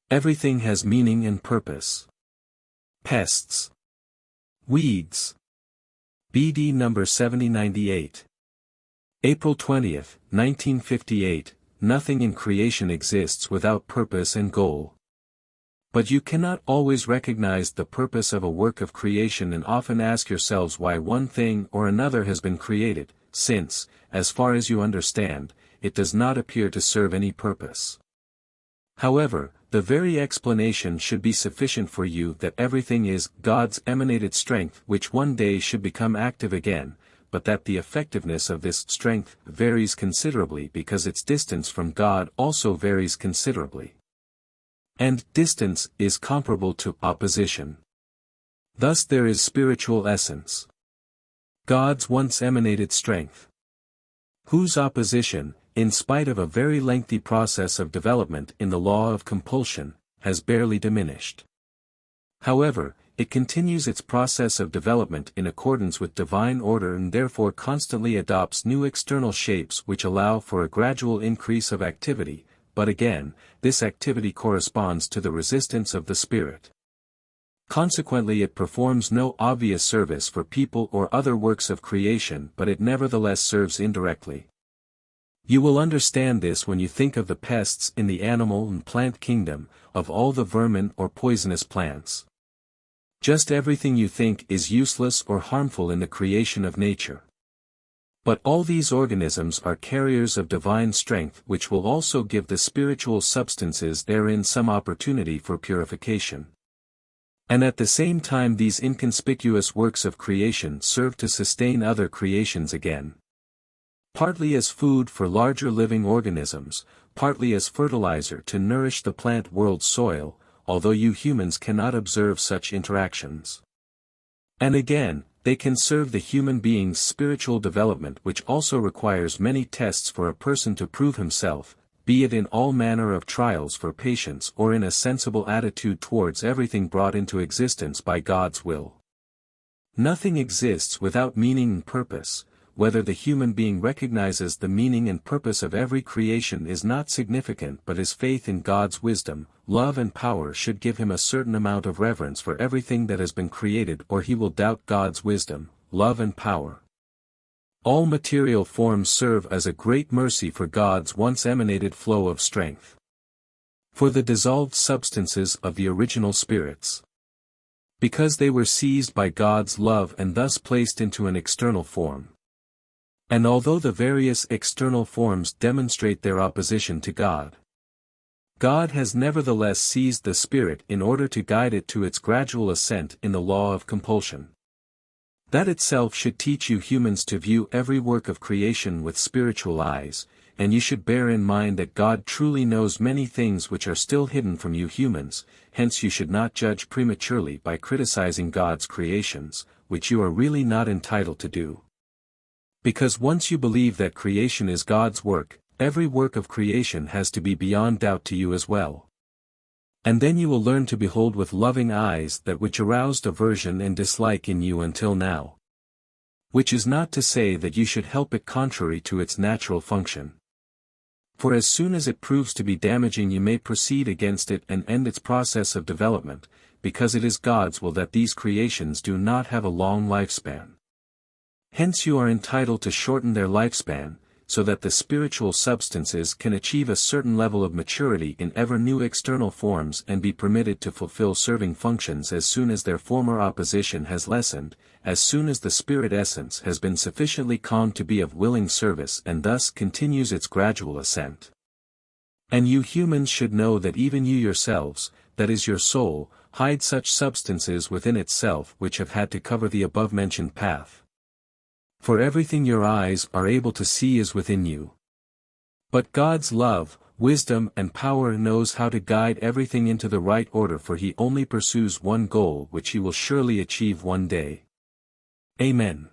Everything has meaning and purpose. Pests. Weeds. BD number 7098. April 20, 1958, nothing in creation exists without purpose and goal. But you cannot always recognize the purpose of a work of creation and often ask yourselves why one thing or another has been created, since, as far as you understand, it does not appear to serve any purpose. However, the very explanation should be sufficient for you that everything is God's emanated strength which one day should become active again, but that the effectiveness of this strength varies considerably because its distance from God also varies considerably. And distance is comparable to opposition. Thus there is spiritual essence. God's once emanated strength, whose opposition, in spite of a very lengthy process of development in the law of compulsion, has barely diminished. However, it continues its process of development in accordance with divine order and therefore constantly adopts new external shapes which allow for a gradual increase of activity, but again, this activity corresponds to the resistance of the spirit. Consequently it performs no obvious service for people or other works of creation but it nevertheless serves indirectly. You will understand this when you think of the pests in the animal and plant kingdom, of all the vermin or poisonous plants. Just everything you think is useless or harmful in the creation of nature. But all these organisms are carriers of divine strength which will also give the spiritual substances therein some opportunity for purification. And at the same time these inconspicuous works of creation serve to sustain other creations again. Partly as food for larger living organisms, partly as fertilizer to nourish the plant world's soil, although you humans cannot observe such interactions. And again, they can serve the human being's spiritual development which also requires many tests for a person to prove himself, be it in all manner of trials for patience or in a sensible attitude towards everything brought into existence by God's will. Nothing exists without meaning and purpose. Whether the human being recognizes the meaning and purpose of every creation is not significant but his faith in God's wisdom, love and power should give him a certain amount of reverence for everything that has been created or he will doubt God's wisdom, love and power. All material forms serve as a great mercy for God's once emanated flow of strength. For the dissolved substances of the original spirits. Because they were seized by God's love and thus placed into an external form. And although the various external forms demonstrate their opposition to God, God has nevertheless seized the spirit in order to guide it to its gradual ascent in the law of compulsion. That itself should teach you humans to view every work of creation with spiritual eyes, and you should bear in mind that God truly knows many things which are still hidden from you humans, hence you should not judge prematurely by criticizing God's creations, which you are really not entitled to do. Because once you believe that creation is God's work, every work of creation has to be beyond doubt to you as well. And then you will learn to behold with loving eyes that which aroused aversion and dislike in you until now. Which is not to say that you should help it contrary to its natural function. For as soon as it proves to be damaging you may proceed against it and end its process of development, because it is God's will that these creations do not have a long lifespan. Hence you are entitled to shorten their lifespan, so that the spiritual substances can achieve a certain level of maturity in ever new external forms and be permitted to fulfill serving functions as soon as their former opposition has lessened, as soon as the spirit essence has been sufficiently calmed to be of willing service and thus continues its gradual ascent. And you humans should know that even you yourselves, that is your soul, hide such substances within itself which have had to cover the above-mentioned path. For everything your eyes are able to see is within you. But God's love, wisdom and power knows how to guide everything into the right order, for he only pursues one goal which he will surely achieve one day. Amen.